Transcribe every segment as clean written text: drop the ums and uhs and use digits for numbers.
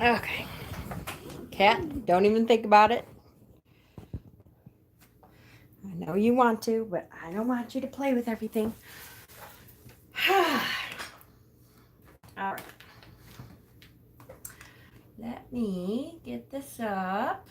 Okay. Cat, don't even think about it. I know you want to, but I don't want you to play with everything. All right. Let me get this up.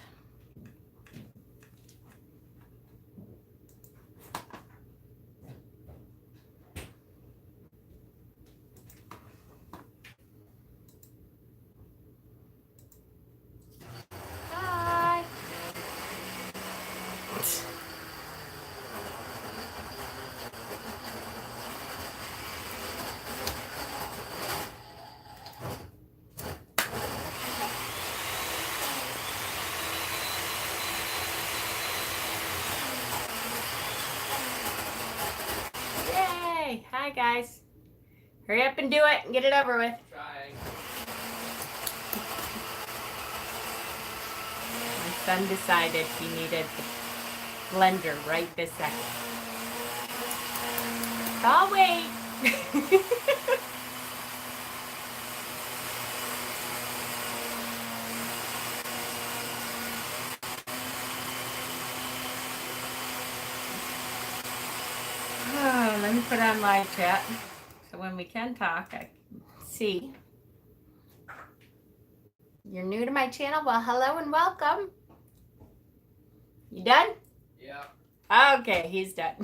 Hi. Yay! Hi, guys. Hurry up and do it and get it over with. Trying. My son decided he needed the blender right this second. I'll wait. Oh, let me put on my chat so when we can talk, I can see. You're new to my channel? Well, hello and welcome. You done? Yeah. Okay, he's done.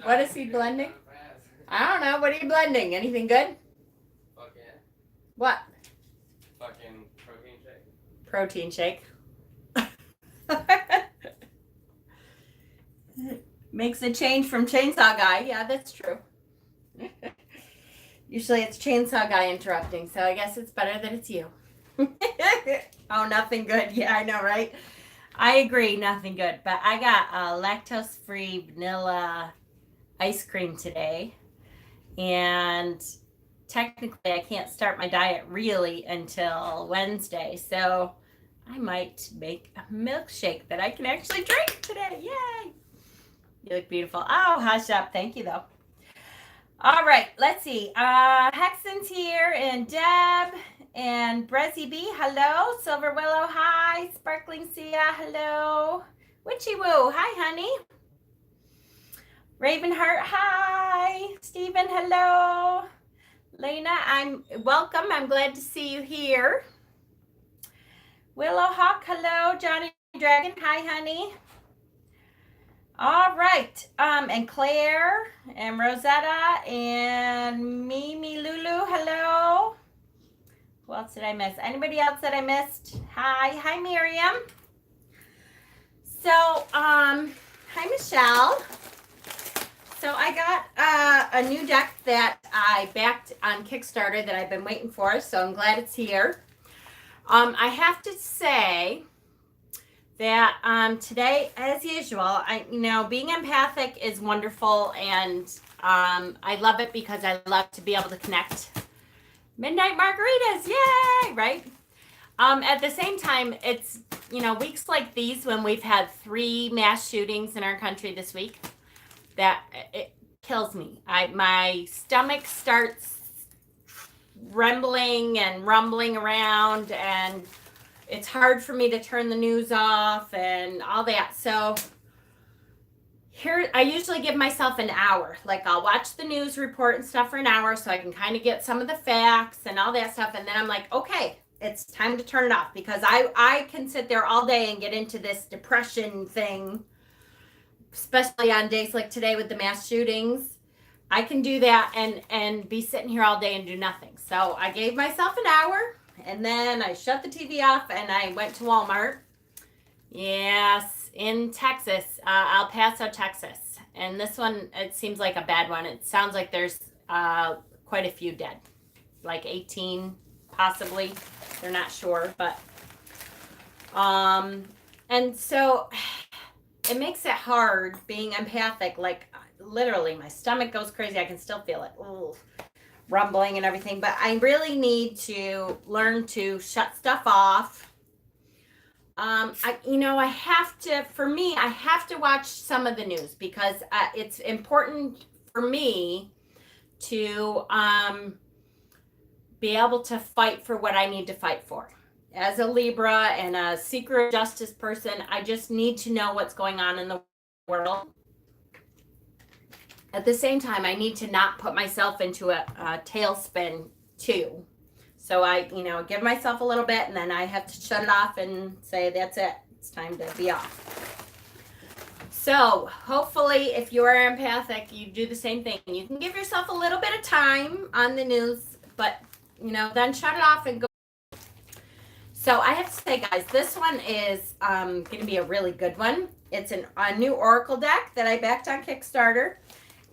What is he blending? I don't know. What are you blending? Anything good? Fuck yeah. What? Fucking protein shake. Protein shake. Makes a change from Chainsaw Guy. Yeah, that's true. Usually it's Chainsaw Guy interrupting, so I guess it's better that it's you. Oh, nothing good. Yeah, I know, right? I agree, nothing good. But I got lactose-free vanilla ice cream today. And technically I can't start my diet really until Wednesday. So I might make a milkshake that I can actually drink today. Yay! You look beautiful. Oh, hush up. Thank you, though. All right, let's see. Hexen's here, and Deb, and Brezzy B, hello. Silver Willow, hi. Sparkling Sia, hello. Witchy Woo, hi, honey. Ravenheart, hi. Stephen, hello. Lena, I'm welcome. I'm glad to see you here. Willow Hawk, hello. Johnny Dragon, hi, honey. All right, and Claire and Rosetta and Mimi Lulu, hello. Who else did I miss? Anybody else that I missed? Hi Miriam. So, hi Michelle. So I got a new deck that I backed on Kickstarter that I've been waiting for, so I'm glad it's here. I have to say that today, as usual, being empathic is wonderful, and I love it because I love to be able to connect. Midnight margaritas, yay, right? At the same time, it's, weeks like these when we've had 3 mass shootings in our country this week, that it kills me. My stomach starts rumbling around, and it's hard for me to turn the news off and all that. So here, I usually give myself an hour. Like, I'll watch the news report and stuff for an hour so I can kind of get some of the facts and all that stuff. And then I'm like, okay, it's time to turn it off, because I can sit there all day and get into this depression thing, especially on days like today with the mass shootings. I can do that and be sitting here all day and do nothing. So I gave myself an hour, and then I shut the TV off and I went to Walmart. Yes, in Texas, El Paso, Texas. And this one, it seems like a bad one. It sounds like there's quite a few dead, like 18 possibly. They're not sure, but and so it makes it hard being empathic. Like, literally, my stomach goes crazy. I can still feel it. Ooh, rumbling and everything. But I really need to learn to shut stuff off. I have to, for me, I have to watch some of the news, because it's important for me to be able to fight for what I need to fight for. As a Libra and a seeker of justice person, I just need to know what's going on in the world. At the same time, I need to not put myself into a tailspin too. So I, give myself a little bit and then I have to shut it off and say, that's it. It's time to be off. So hopefully if you are empathic, you do the same thing. You can give yourself a little bit of time on the news, but, then shut it off and go. So I have to say, guys, this one is going to be a really good one. It's a new Oracle deck that I backed on Kickstarter.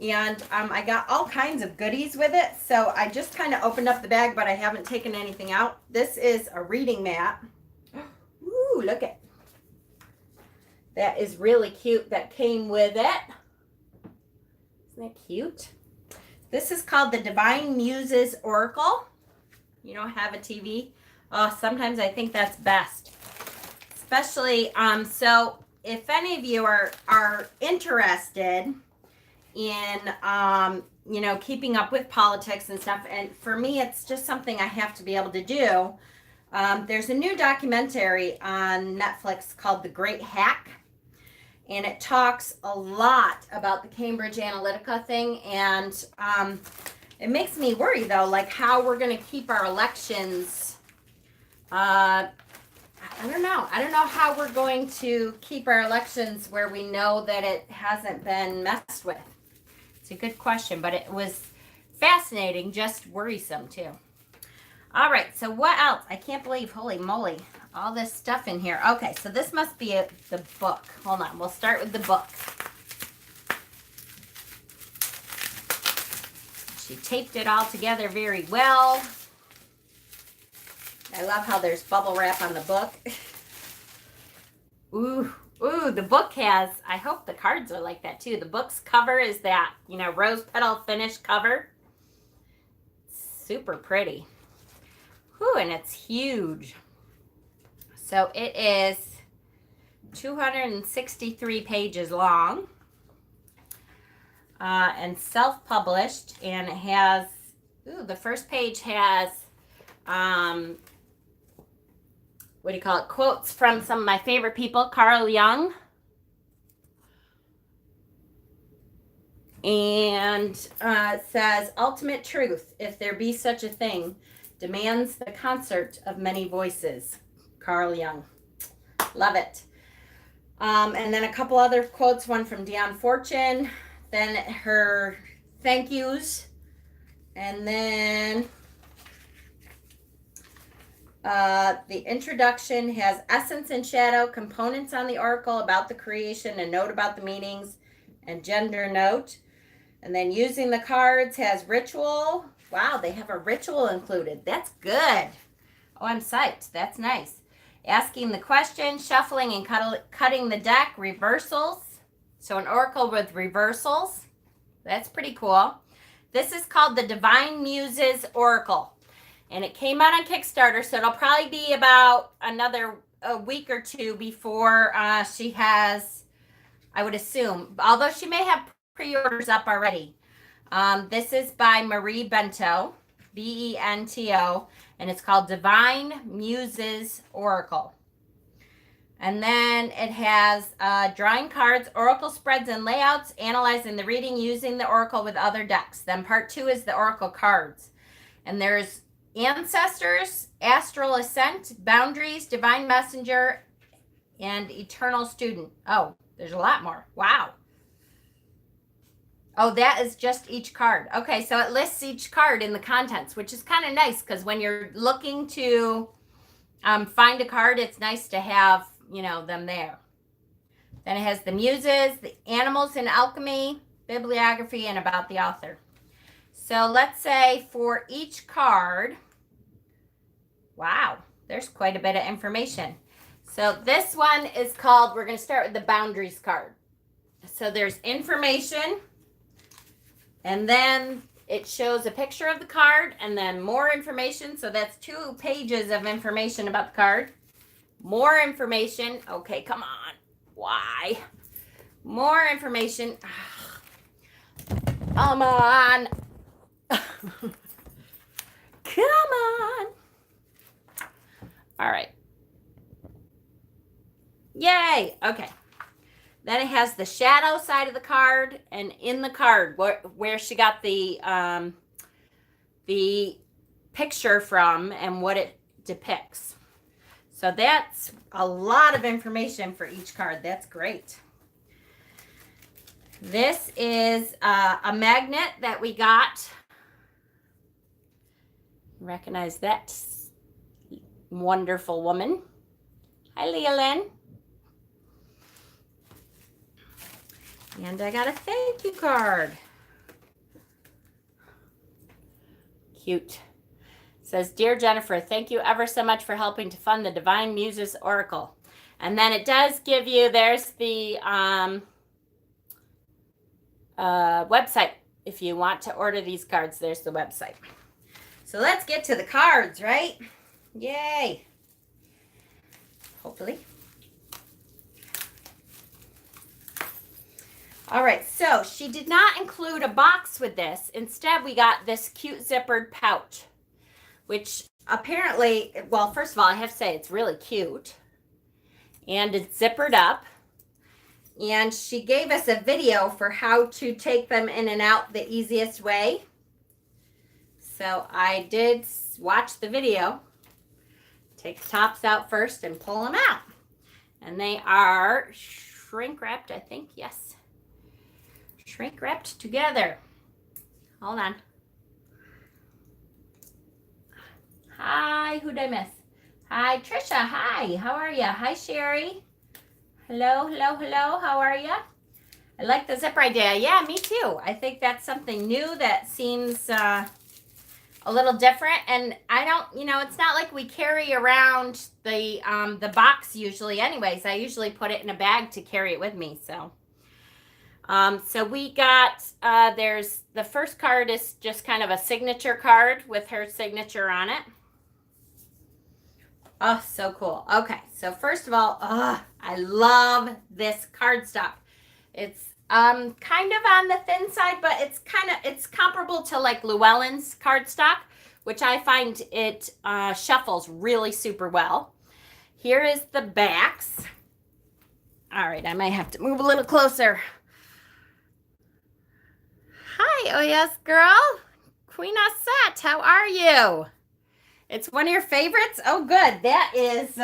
And I got all kinds of goodies with it. So I just kind of opened up the bag, but I haven't taken anything out. This is a reading mat. Ooh, look at that. Is really cute. That came with it. Isn't that cute? This is called the Divine Muses Oracle. You don't have a TV? Oh, sometimes I think that's best. Especially, so if any of you are interested in keeping up with politics and stuff, and for me it's just something I have to be able to do. There's a new documentary on Netflix called The Great Hack, and it talks a lot about the Cambridge Analytica thing, and it makes me worry though, like how we're going to keep our elections. I don't know how we're going to keep our elections where we know that it hasn't been messed with. It's a good question, but it was fascinating, just worrisome too. All right, so what else? I can't believe, holy moly, all this stuff in here. Okay, so this must be the book. Hold on, we'll start with the book. She taped it all together very well. I love how there's bubble wrap on the book. Ooh, the book has, I hope the cards are like that too. The book's cover is that, rose petal finish cover. Super pretty. Whew, and it's huge. So it is 263 pages long. And self-published, and it has, the first page has, quotes from some of my favorite people, Carl Jung. And it says, ultimate truth, if there be such a thing, demands the concert of many voices. Carl Jung. Love it. And then a couple other quotes, one from Dion Fortune, then her thank yous, and then the introduction has essence and shadow, components on the oracle, about the creation, a note about the meanings, and gender note. And then using the cards has ritual. Wow, they have a ritual included. That's good. Oh, I'm psyched. That's nice. Asking the question, shuffling and cutting the deck, reversals. So an oracle with reversals. That's pretty cool. This is called the Divine Muses Oracle. And it came out on Kickstarter, so it'll probably be about a week or two before she has, I would assume, although she may have pre-orders up already. This is by Marie Bento, Bento, and it's called Divine Muses Oracle. And then it has drawing cards, oracle spreads and layouts, analyzing the reading, using the oracle with other decks. Then part 2 is the oracle cards. And there's ancestors, astral ascent, boundaries, divine messenger, and eternal student. Oh, there's a lot more. Wow. Oh, that is just each card. Okay, so it lists each card in the contents, which is kind of nice because when you're looking to find a card, it's nice to have, them there. Then it has the muses, the animals in alchemy, bibliography, and about the author. So let's say for each card, wow, there's quite a bit of information. So this one is called, we're going to start with the boundaries card. So there's information, and then it shows a picture of the card, and then more information. So that's 2 pages of information about the card. More information. Okay, come on. Why? More information. Come on. Come on. All right. Yay. Okay. Then it has the shadow side of the card, and in the card where she got the picture from and what it depicts. So that's a lot of information for each card. That's great. This is a magnet that we got. Recognize that wonderful woman. Hi, Leolyn. And I got a thank you card. Cute. It says, Dear Jennifer, thank you ever so much for helping to fund the Divine Muses Oracle. And then it does give you, there's the website. If you want to order these cards, there's the website. So let's get to the cards, right? Yay. Hopefully. All right, so she did not include a box with this. Instead, we got this cute zippered pouch, which apparently, well, first of all, I have to say it's really cute. And it's zippered up. And she gave us a video for how to take them in and out the easiest way. So I did watch the video. Take the tops out first and pull them out. And they are shrink wrapped, I think, yes. Shrink wrapped together. Hold on. Hi, who'd I miss? Hi, Trisha. Hi, how are you? Hi, Sherry. Hello, hello, hello. How are you? I like the zipper idea. Yeah, me too. I think that's something new that seems a little different. And I don't, it's not like we carry around the box usually anyways. I usually put it in a bag to carry it with me, so. So we got, there's, the first card is just kind of a signature card with her signature on it. Oh, so cool. Okay, so first of all, I love this cardstock. It's kind of on the thin side, but it's comparable to like Llewellyn's cardstock, which I find it shuffles really super well. Here is the backs. All right, I might have to move a little closer. Hi, oh yes, girl. Queen Osset, how are you? It's one of your favorites? Oh, good. That is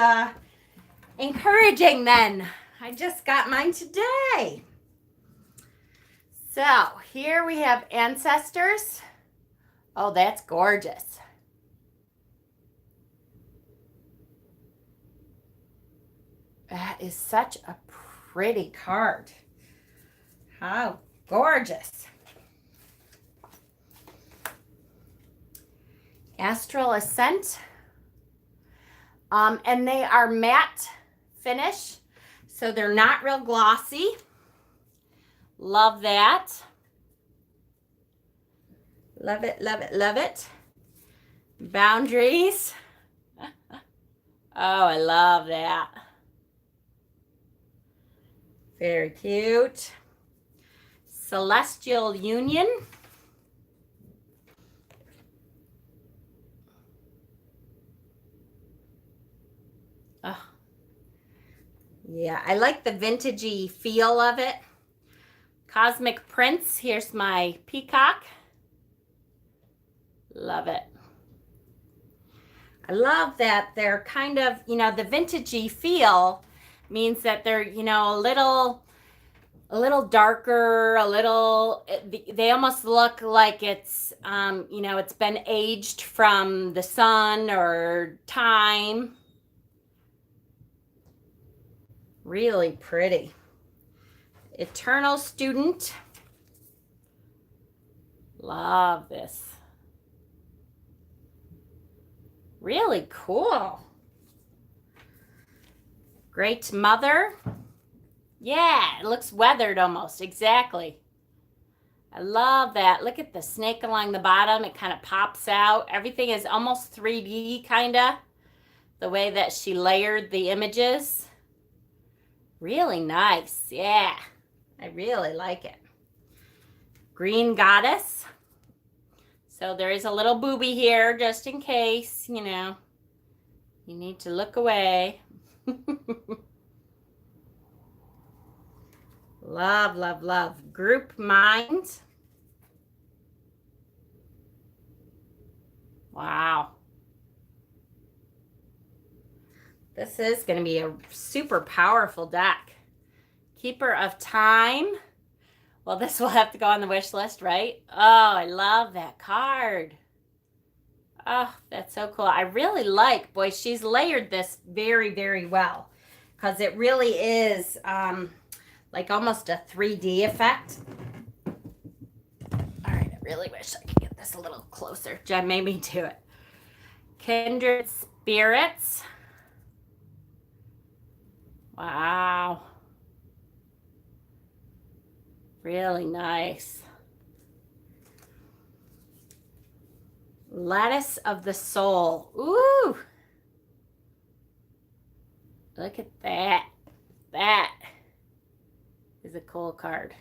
encouraging then. I just got mine today. So here we have Ancestors. Oh, that's gorgeous. That is such a pretty card. How gorgeous. Astral Ascent. And they are matte finish, so they're not real glossy. Love that. Love it, love it, love it. Boundaries. Oh, I love that. Very cute. Celestial Union. Oh. Yeah, I like the vintagey feel of it. Cosmic Prince. Here's my peacock. Love it. I love that they're kind of, the vintagey feel means that they're, a little darker, they almost look like it's, it's been aged from the sun or time. Really pretty. Eternal Student. Love this. Really cool. Great Mother. Yeah, it looks weathered almost. Exactly. I love that. Look at the snake along the bottom. It kind of pops out. Everything is almost 3D, kind of. The way that she layered the images. Really nice. Yeah. I really like it. Green Goddess. So there is a little booby here just in case, you know, you need to look away. Love, love, love. Group mind. Wow. This is going to be a super powerful deck. Keeper of Time. Well, this will have to go on the wish list, right? Oh, I love that card. Oh, that's so cool. I really like, boy, she's layered this very, very well. Because it really is like almost a 3D effect. All right, I really wish I could get this a little closer. Jen made me do it. Kindred Spirits. Wow. Really nice. Lattice of the Soul. Ooh. Look at that. That is a cool card.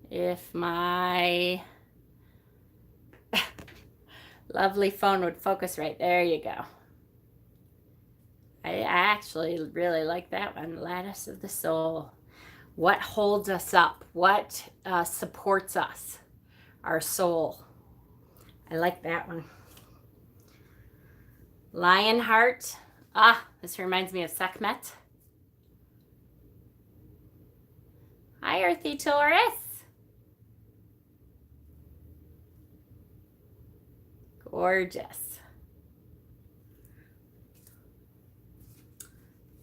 If my lovely phone would focus right there, you go. I actually really like that one. Lattice of the Soul. What holds us up? What supports us? Our soul. I like that one. Lionheart. Ah, this reminds me of Sekhmet. Hi, Earthy Taurus. Gorgeous.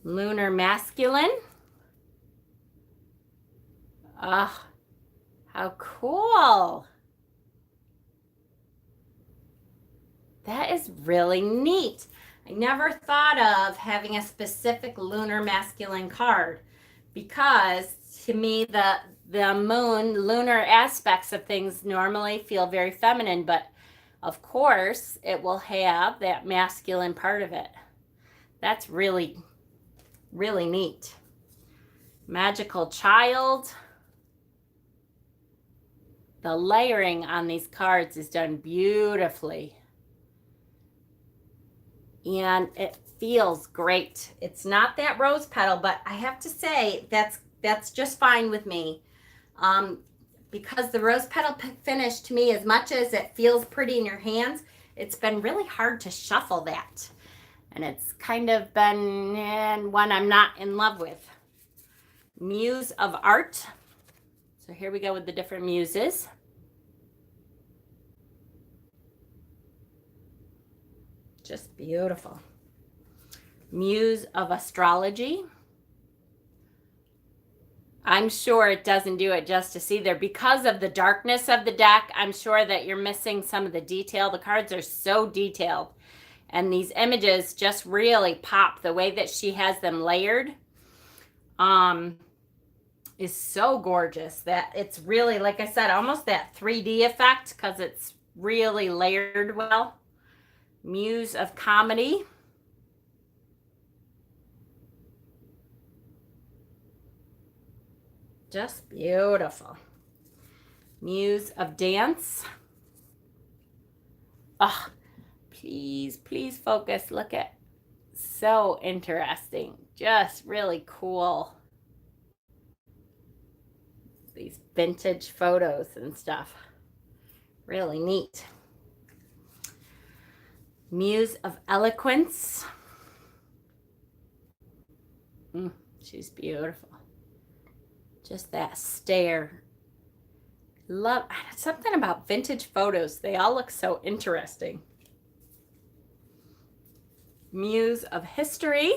Lunar Masculine. Ah, how cool. That is really neat. I never thought of having a specific lunar masculine card because to me the moon, lunar aspects of things normally feel very feminine, but of course it will have that masculine part of it. That's really, really neat. Magical Child. The layering on these cards is done beautifully. And it feels great. It's not that rose petal, but I have to say that's just fine with me. Because the rose petal finish to me, as much as it feels pretty in your hands, it's been really hard to shuffle that. And it's kind of been one I'm not in love with. Muse of Art. So here we go with the different muses. Just beautiful. Muse of Astrology. I'm sure it doesn't do it justice either. Because of the darkness of the deck, I'm sure that you're missing some of the detail. The cards are so detailed. And these images just really pop. The way that she has them layered is so gorgeous that it's really, like I said, almost that 3D effect because it's really layered well. Muse of Comedy. Just beautiful. Muse of Dance. Oh, please, please focus. Look at, so interesting. Just really cool. These vintage photos and stuff. Really neat. Muse of Eloquence. She's beautiful. Just that stare. Love something about vintage photos. They all look so interesting. Muse of History.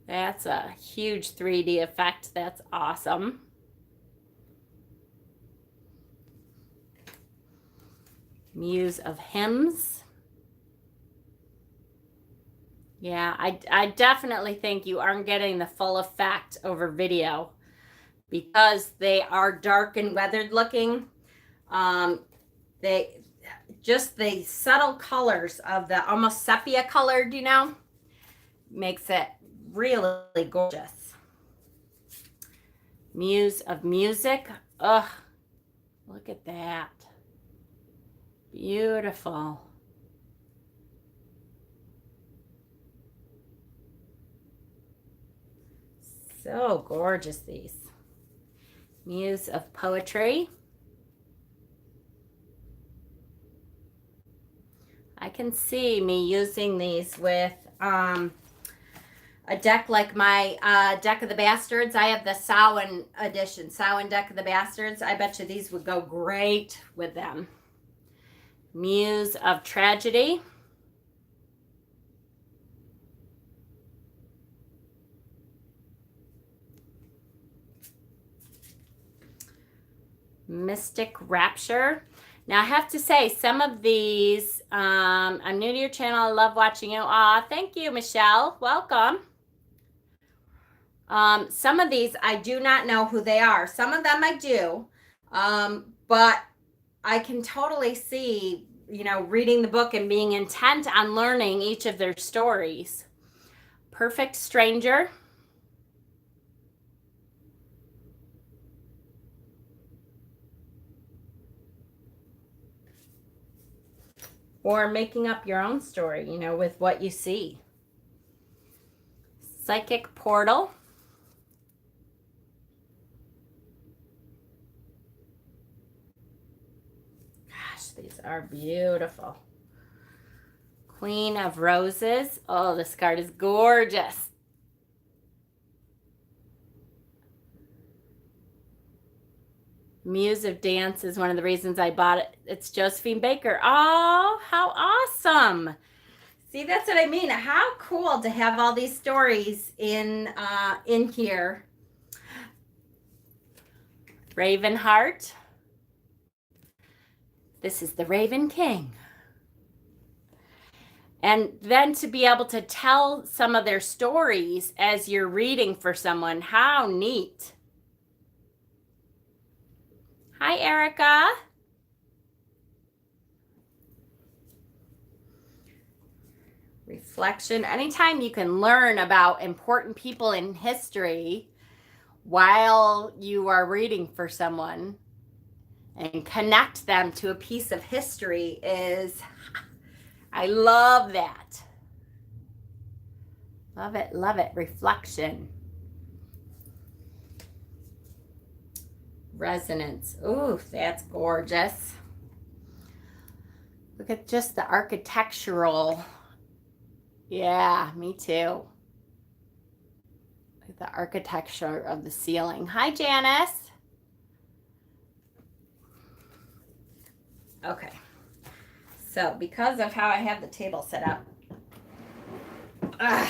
That's a huge 3D effect. That's awesome. Muse of Hymns. Yeah, I definitely think you aren't getting the full effect over video because they are dark and weathered looking. They just the subtle colors of the almost sepia colored, you know, makes it really gorgeous. Muse of Music. Ugh. Look at that. Beautiful. So gorgeous, these. Muse of Poetry. I can see me using these with a deck like my Deck of the Bastards. I have the Samhain edition, Samhain Deck of the Bastards. I bet you these would go great with them. Muse of Tragedy. Mystic Rapture. Now I have to say, some of these, I'm new to your channel. I love watching you. Aw, thank you, Michelle. Welcome. Some of these I do not know who they are. Some of them I do, but I can totally see, you know, reading the book and being intent on learning each of their stories. Perfect Stranger. Or making up your own story, you know, with what you see. Psychic Portal. Gosh, these are beautiful. Queen of Roses. Oh, this card is gorgeous. Muse of Dance is one of the reasons I bought it. It's Josephine Baker. Oh, how awesome. See, that's what I mean. How cool to have all these stories in here. Ravenheart. This is the Raven King. And then to be able to tell some of their stories as you're reading for someone. How neat. Hi, Erica. Reflection. Anytime you can learn about important people in history while you are reading for someone and connect them to a piece of history is, I love that. Love it, love it. Reflection. Resonance. Ooh, that's gorgeous. Look at just the architectural. Yeah, me too. Look at the architecture of the ceiling. Hi, Janice. Okay. So because of how I have the table set up, I'm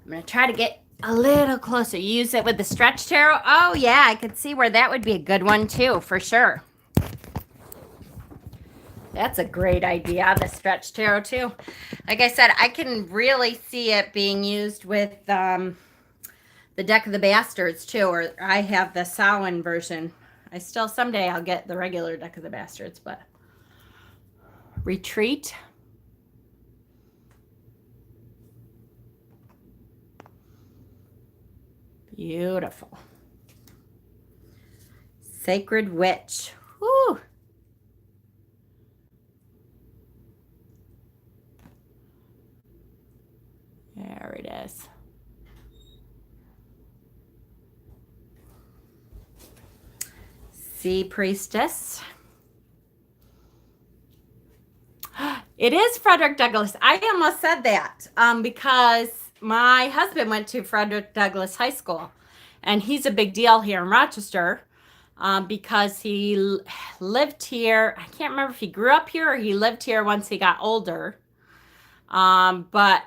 going to try to get a little closer. Use it with the stretch tarot. Oh, yeah, I could see where that would be a good one, too, for sure. That's a great idea, the stretch tarot, too. Like I said, I can really see it being used with the Deck of the Bastards, too, or I have the Samhain version. Someday I'll get the regular Deck of the Bastards, but... Retreat. Beautiful. Sacred Witch. Woo! There it is. Sea Priestess. It is Frederick Douglass. I almost said that because my husband went to Frederick Douglass High School, and he's a big deal here in Rochester because he lived here. I can't remember if he grew up here or he lived here once he got older. But,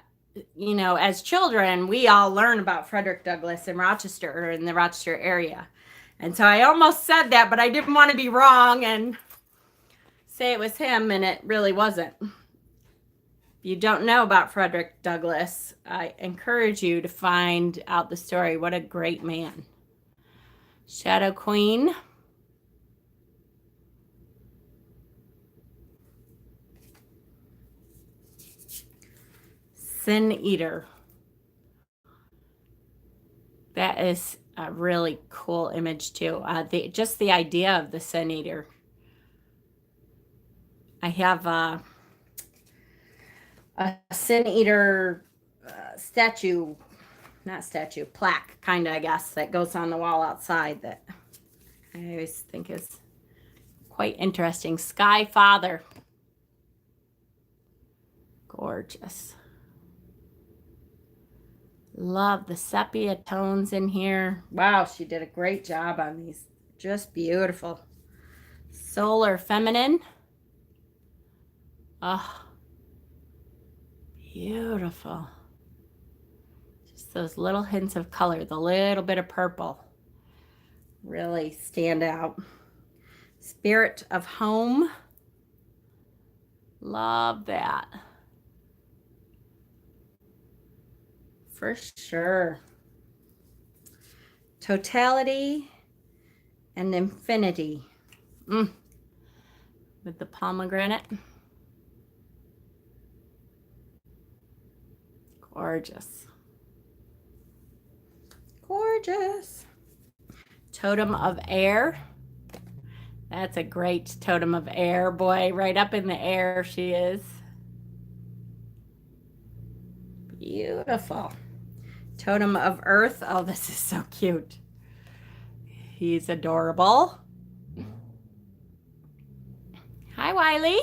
you know, as children, we all learn about Frederick Douglass in Rochester or in the Rochester area. And so I almost said that, but I didn't want to be wrong and say it was him, and it really wasn't. If you don't know about Frederick Douglass, I encourage you to find out the story. What a great man. Shadow Queen. Sin Eater. That is a really cool image too. Just the idea of the Sin Eater. I have a Sin Eater statue, not statue, plaque, kind of, I guess, that goes on the wall outside that I always think is quite interesting. Sky Father. Gorgeous. Love the sepia tones in here. Wow, she did a great job on these. Just beautiful. Solar Feminine. Oh, beautiful. Just those little hints of color, the little bit of purple really stand out. Spirit of Home. Love that. For sure. Totality and Infinity. With the pomegranate. Gorgeous. Gorgeous. Totem of Air. That's a great totem of air. Boy, right up in the air she is. Beautiful. Totem of Earth. Oh, this is so cute. He's adorable. Hi, Wiley.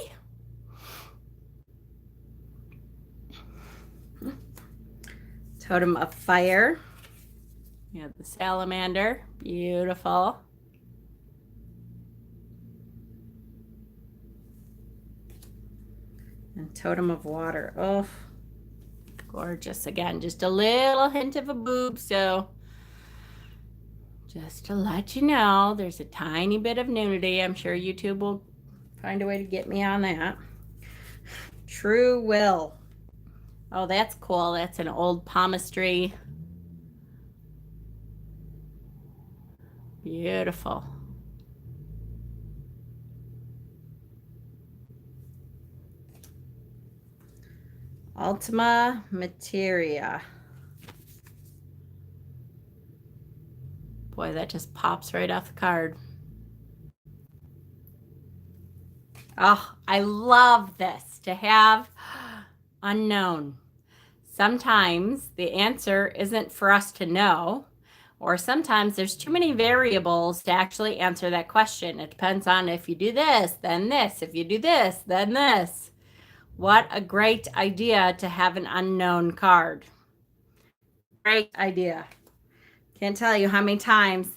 Totem of Fire. You have the salamander. Beautiful. And Totem of Water. Oh, gorgeous. Again, just a little hint of a boob, so just to let you know, there's a tiny bit of nudity. I'm sure YouTube will find a way to get me on that. True Will. Oh, that's cool. That's an old palmistry. Beautiful. Ultima Materia. Boy, that just pops right off the card. Oh, I love this, to have unknown. Sometimes the answer isn't for us to know, or sometimes there's too many variables to actually answer that question. It depends on if you do this, then this. If you do this, then this. What a great idea to have an unknown card. Great idea. Can't tell you how many times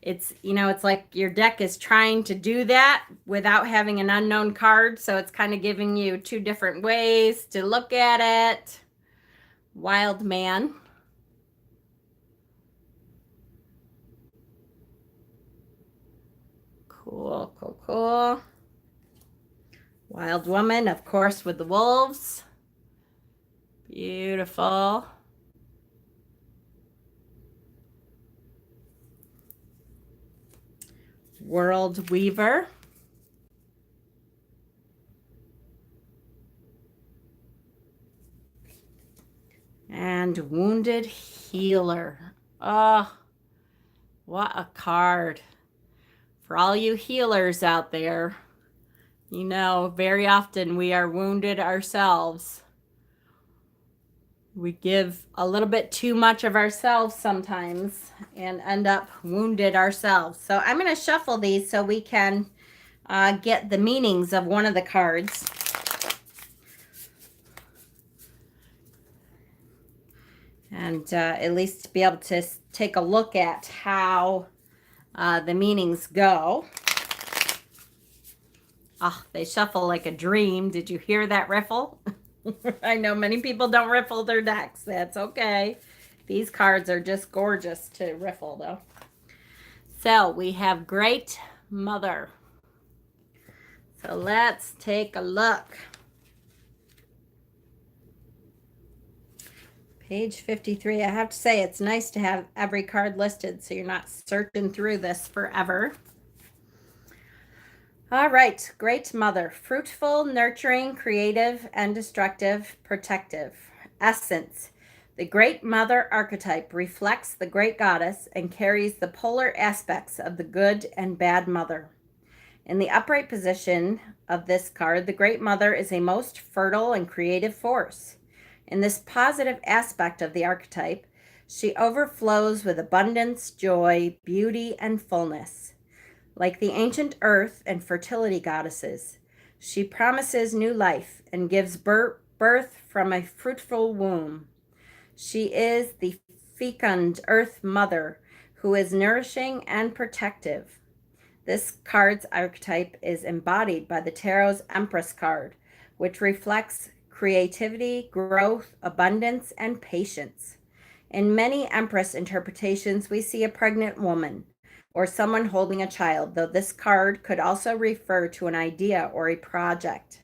it's like your deck is trying to do that without having an unknown card. So it's kind of giving you two different ways to look at it. Wild Man. Cool, cool, cool. Wild Woman, of course, with the wolves. Beautiful. World Weaver. And Wounded Healer. Oh, what a card. For all you healers out there, you know, very often we are wounded ourselves. We give a little bit too much of ourselves sometimes and end up wounded ourselves. So I'm going to shuffle these so we can get the meanings of one of the cards. And at least be able to take a look at how the meanings go. Oh, they shuffle like a dream. Did you hear that riffle? I know many people don't riffle their decks. That's okay. These cards are just gorgeous to riffle, though. So we have Great Mother. So let's take a look. Page 53. I have to say, it's nice to have every card listed so you're not searching through this forever. All right, Great Mother. Fruitful, nurturing, creative, and destructive, protective. Essence. The Great Mother archetype reflects the great goddess and carries the polar aspects of the good and bad mother. In the upright position of this card, the Great Mother is a most fertile and creative force. In this positive aspect of the archetype, she overflows with abundance, joy, beauty, and fullness. Like the ancient earth and fertility goddesses, she promises new life and gives birth from a fruitful womb. She is the fecund earth mother who is nourishing and protective. This card's archetype is embodied by the Tarot's Empress card, which reflects creativity, growth, abundance, and patience. In many Empress interpretations, we see a pregnant woman or someone holding a child, though this card could also refer to an idea or a project.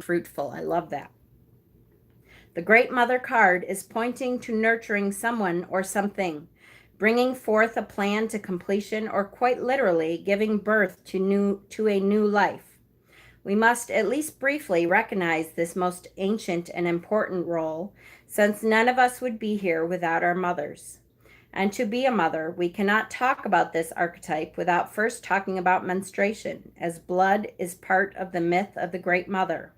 Fruitful, I love that. The Great Mother card is pointing to nurturing someone or something, bringing forth a plan to completion, or quite literally giving birth to a new life. We must at least briefly recognize this most ancient and important role, since none of us would be here without our mothers. And to be a mother, we cannot talk about this archetype without first talking about menstruation, as blood is part of the myth of the Great Mother.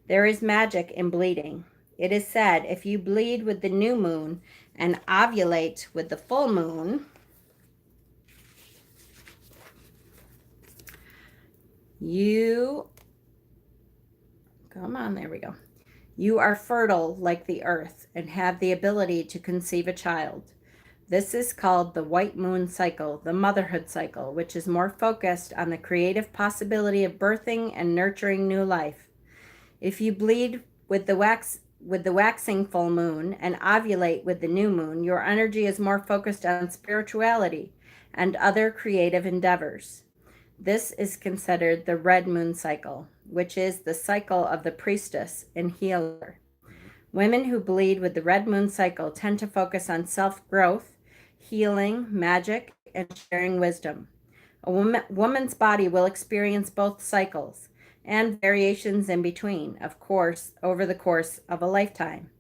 There is magic in bleeding. It is said if you bleed with the new moon and ovulate with the full moon, you are fertile like the earth and have the ability to conceive a child. This is called the white moon cycle, the motherhood cycle, which is more focused on the creative possibility of birthing and nurturing new life. If you bleed with the waxing full moon and ovulate with the new moon, your energy is more focused on spirituality and other creative endeavors. This is considered the red moon cycle, which is the cycle of the priestess and healer. Women who bleed with the red moon cycle tend to focus on self-growth, healing, magic, and sharing wisdom. A woman's body will experience both cycles and variations in between, of course, over the course of a lifetime.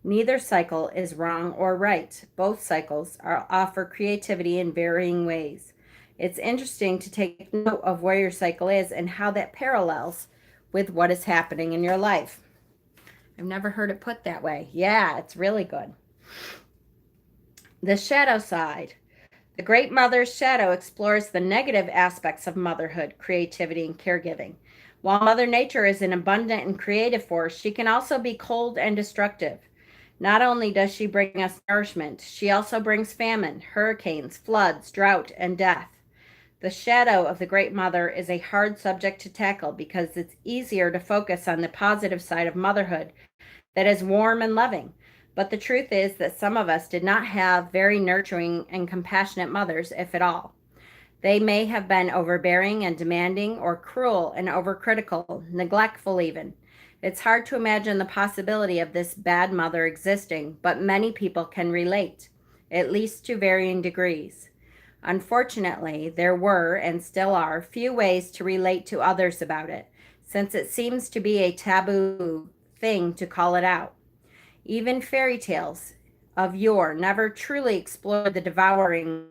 Neither cycle is wrong or right. Both cycles offer creativity in varying ways. It's interesting to take note of where your cycle is and how that parallels with what is happening in your life. I've never heard it put that way. Yeah, it's really good. The shadow side. The Great Mother's shadow explores the negative aspects of motherhood, creativity, and caregiving. While Mother Nature is an abundant and creative force, she can also be cold and destructive. Not only does she bring us nourishment, she also brings famine, hurricanes, floods, drought, and death. The shadow of the Great Mother is a hard subject to tackle because it's easier to focus on the positive side of motherhood that is warm and loving. But the truth is that some of us did not have very nurturing and compassionate mothers, if at all. They may have been overbearing and demanding, or cruel and overcritical, neglectful even. It's hard to imagine the possibility of this bad mother existing, but many people can relate, at least to varying degrees. Unfortunately, there were, and still are, few ways to relate to others about it, since it seems to be a taboo thing to call it out. Even fairy tales of yore never truly explored the devouring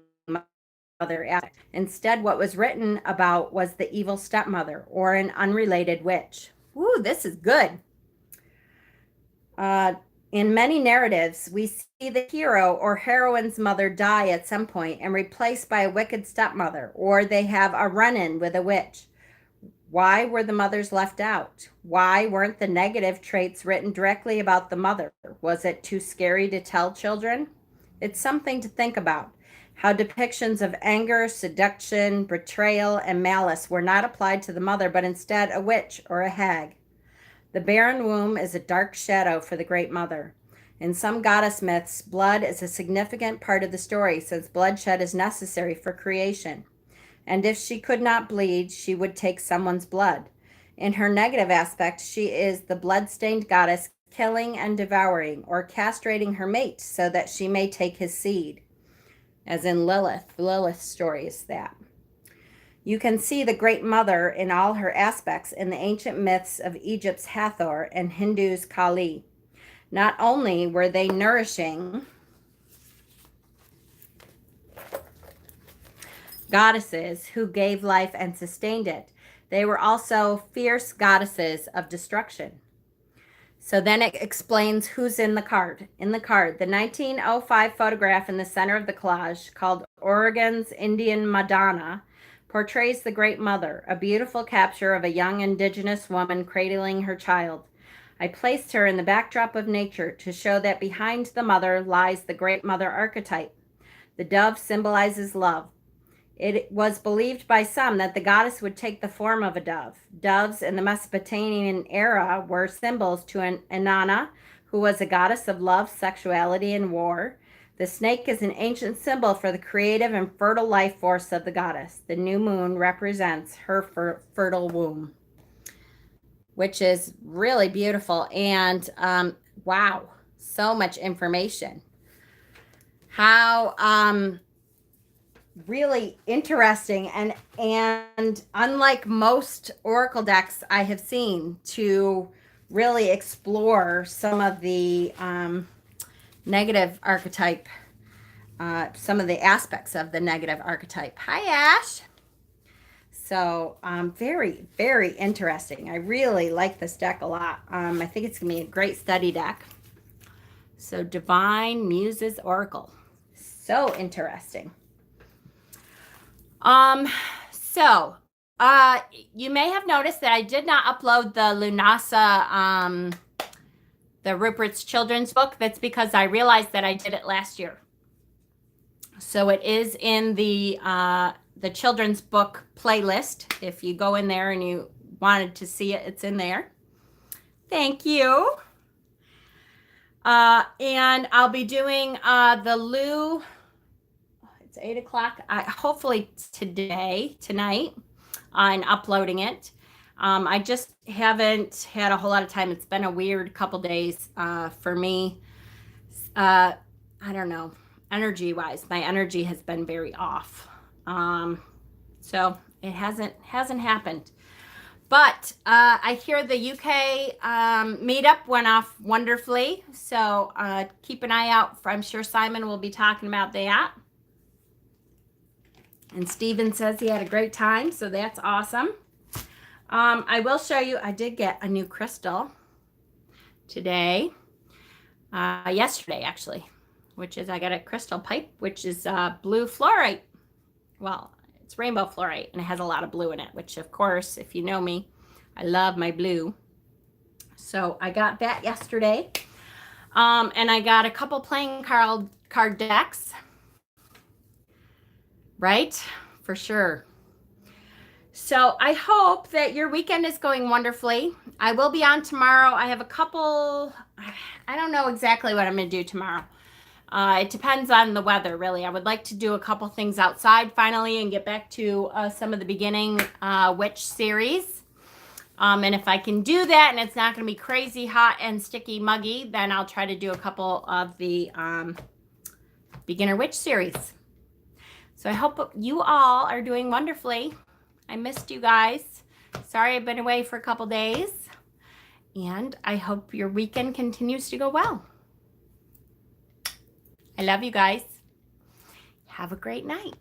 mother aspect. Instead, what was written about was the evil stepmother or an unrelated witch. Ooh, this is good. In many narratives, we see the hero or heroine's mother die at some point and replaced by a wicked stepmother, or they have a run-in with a witch. Why were the mothers left out? Why weren't the negative traits written directly about the mother? Was it too scary to tell children? It's something to think about. How depictions of anger, seduction, betrayal, and malice were not applied to the mother, but instead a witch or a hag. The Barren Womb is a dark shadow for the Great Mother. In some goddess myths, blood is a significant part of the story, since bloodshed is necessary for creation. And if she could not bleed, she would take someone's blood. In her negative aspect, she is the blood-stained goddess killing and devouring, or castrating her mate so that she may take his seed. As in Lilith. Lilith's story is that. You can see the Great Mother in all her aspects in the ancient myths of Egypt's Hathor and Hindu's Kali. Not only were they nourishing goddesses who gave life and sustained it, they were also fierce goddesses of destruction. So then it explains who's in the card. In the card, the 1905 photograph in the center of the collage, called Oregon's Indian Madonna, portrays the Great Mother, a beautiful capture of a young indigenous woman cradling her child. I placed her in the backdrop of nature to show that behind the mother lies the Great Mother archetype. The dove symbolizes love. It was believed by some that the goddess would take the form of a dove. Doves in the Mesopotamian era were symbols to an Inanna, who was a goddess of love, sexuality, and war. The snake is an ancient symbol for the creative and fertile life force of the goddess. The new moon represents her fertile womb, which is really beautiful. And wow, so much information. How really interesting, and unlike most oracle decks I have seen, to really explore some of the negative archetype, some of the aspects of the negative archetype. Hi, Ash. So very, very interesting. I really like this deck a lot. I think it's gonna be a great study deck. So Divine Muses Oracle, so interesting. You may have noticed that I did not upload the Lunasa, the Rupert's children's book. That's because I realized that I did it last year. So it is in the children's book playlist. If you go in there and you wanted to see it, it's in there. Thank you. And I'll be doing the Lou. It's 8 o'clock. Hopefully tonight, and uploading it. I just haven't had a whole lot of time. It's been a weird couple days for me. I don't know, energy wise, my energy has been very off. So it hasn't happened. But I hear the UK meetup went off wonderfully. So keep an eye out. I'm sure Simon will be talking about that. And Steven says he had a great time, so that's awesome. I will show you, I did get a new crystal today, yesterday actually, which is, I got a crystal pipe, which is blue fluorite. Well, it's rainbow fluorite, and it has a lot of blue in it, which of course, if you know me, I love my blue. So I got that yesterday. And I got a couple playing card decks. Right? For sure. So I hope that your weekend is going wonderfully. I will be on tomorrow. I have a couple, I don't know exactly what I'm going to do tomorrow. It depends on the weather, really. I would like to do a couple things outside finally and get back to some of the beginning witch series. And if I can do that and it's not going to be crazy hot and sticky muggy, then I'll try to do a couple of the beginner witch series. So I hope you all are doing wonderfully. I missed you guys. Sorry I've been away for a couple days. And I hope your weekend continues to go well. I love you guys. Have a great night.